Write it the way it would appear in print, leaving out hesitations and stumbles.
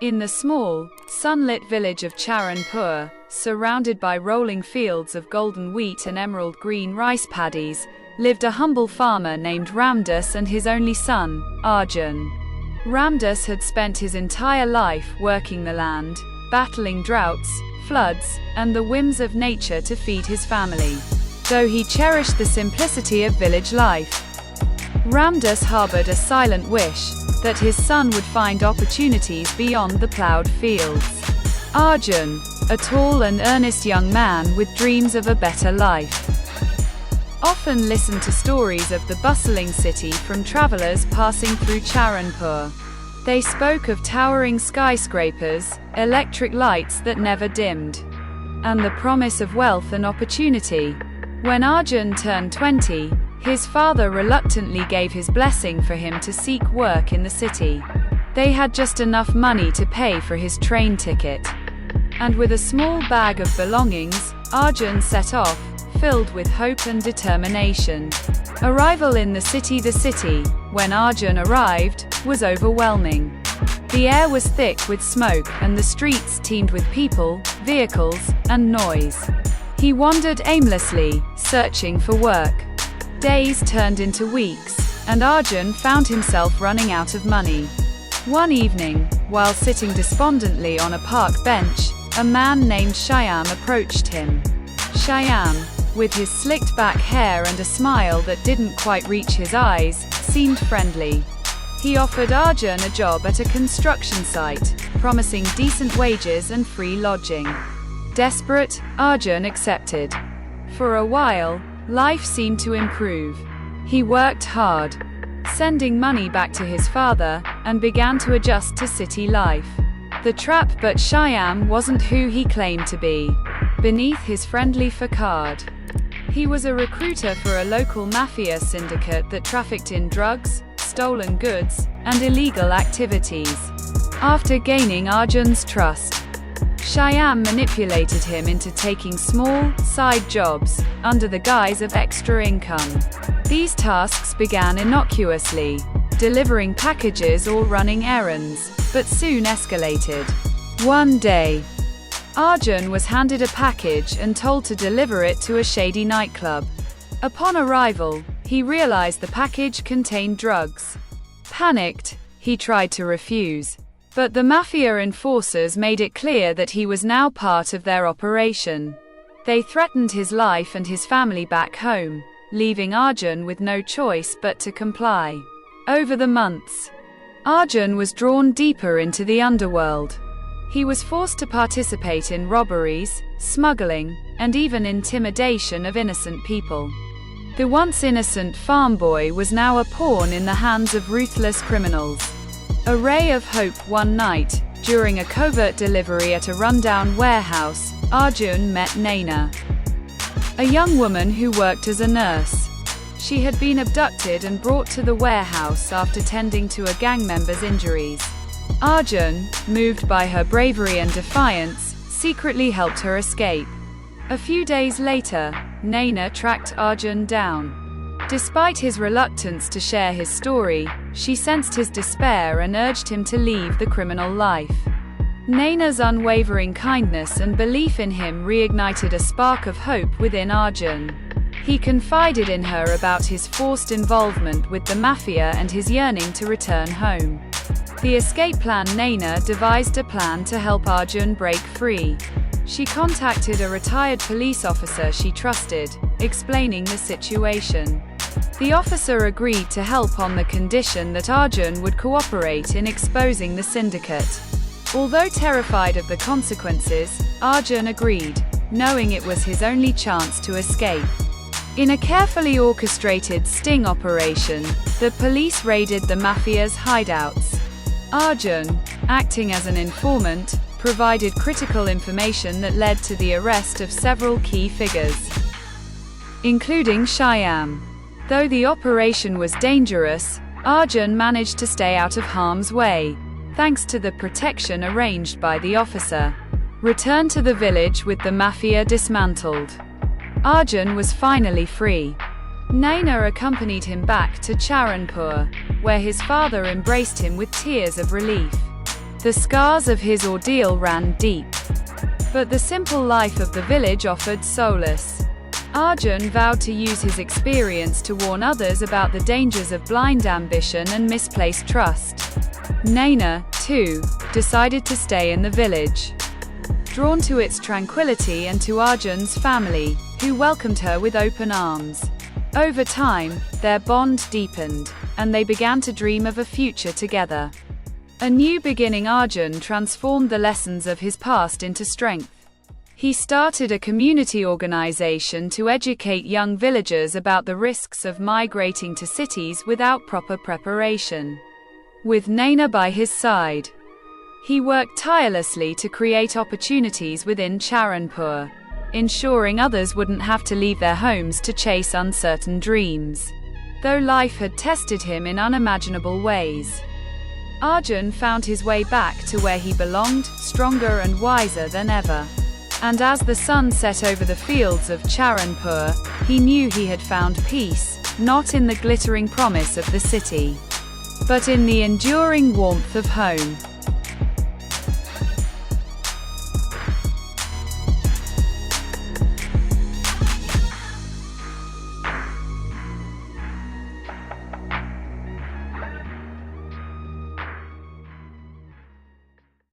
In the small, sunlit village of Charanpur, surrounded by rolling fields of golden wheat and emerald green rice paddies, lived a humble farmer named Ramdas and his only son, Arjun. Ramdas had spent his entire life working the land, battling droughts, floods, and the whims of nature to feed his family. Though he cherished the simplicity of village life, Ramdas harbored a silent wish that his son would find opportunities beyond the plowed fields. Arjun, a tall and earnest young man with dreams of a better life, often listened to stories of the bustling city from travelers passing through Charanpur. They spoke of towering skyscrapers, electric lights that never dimmed, and the promise of wealth and opportunity. When Arjun turned 20, his father reluctantly gave his blessing for him to seek work in the city. They had just enough money to pay for his train ticket. And with a small bag of belongings, Arjun set off, filled with hope and determination. Arrival in the city. The city, when Arjun arrived, was overwhelming. The air was thick with smoke, and the streets teemed with people, vehicles, and noise. He wandered aimlessly, searching for work. Days turned into weeks, and Arjun found himself running out of money. One evening, while sitting despondently on a park bench, a man named Shyam approached him. Shyam, with his slicked-back hair and a smile that didn't quite reach his eyes, seemed friendly. He offered Arjun a job at a construction site, promising decent wages and free lodging. Desperate, Arjun accepted. For a while, life seemed to improve. He worked hard, sending money back to his father, and began to adjust to city life. The trap, but Shyam wasn't who he claimed to be. Beneath his friendly facade, he was a recruiter for a local mafia syndicate that trafficked in drugs, stolen goods, and illegal activities. After gaining Arjun's trust, Shyam manipulated him into taking small, side jobs, under the guise of extra income. These tasks began innocuously, delivering packages or running errands, but soon escalated. One day, Arjun was handed a package and told to deliver it to a shady nightclub. Upon arrival, he realized the package contained drugs. Panicked, he tried to refuse, but the mafia enforcers made it clear that he was now part of their operation. They threatened his life and his family back home, leaving Arjun with no choice but to comply. Over the months, Arjun was drawn deeper into the underworld. He was forced to participate in robberies, smuggling, and even intimidation of innocent people. The once innocent farm boy was now a pawn in the hands of ruthless criminals. A ray of hope. One night, during a covert delivery at a rundown warehouse, Arjun met Naina, a young woman who worked as a nurse. She had been abducted and brought to the warehouse after tending to a gang member's injuries. Arjun, moved by her bravery and defiance, secretly helped her escape. A few days later, Naina tracked Arjun down. Despite his reluctance to share his story, she sensed his despair and urged him to leave the criminal life. Naina's unwavering kindness and belief in him reignited a spark of hope within Arjun. He confided in her about his forced involvement with the mafia and his yearning to return home. The escape plan. Naina devised a plan to help Arjun break free. She contacted a retired police officer she trusted, explaining the situation. The officer agreed to help on the condition that Arjun would cooperate in exposing the syndicate. Although terrified of the consequences, Arjun agreed, knowing it was his only chance to escape. In a carefully orchestrated sting operation, the police raided the mafia's hideouts. Arjun, acting as an informant, provided critical information that led to the arrest of several key figures, including Shyam. Though the operation was dangerous, Arjun managed to stay out of harm's way, thanks to the protection arranged by the officer. Returned to the village with the mafia dismantled, Arjun was finally free. Naina accompanied him back to Charanpur, where his father embraced him with tears of relief. The scars of his ordeal ran deep. But the simple life of the village offered solace. Arjun vowed to use his experience to warn others about the dangers of blind ambition and misplaced trust. Naina, too, decided to stay in the village, drawn to its tranquility and to Arjun's family, who welcomed her with open arms. Over time, their bond deepened, and they began to dream of a future together. A new beginning. Arjun transformed the lessons of his past into strength. He started a community organization to educate young villagers about the risks of migrating to cities without proper preparation. With Naina by his side, he worked tirelessly to create opportunities within Charanpur, ensuring others wouldn't have to leave their homes to chase uncertain dreams. Though life had tested him in unimaginable ways, Arjun found his way back to where he belonged, stronger and wiser than ever. And as the sun set over the fields of Charanpur, he knew he had found peace, not in the glittering promise of the city, but in the enduring warmth of home.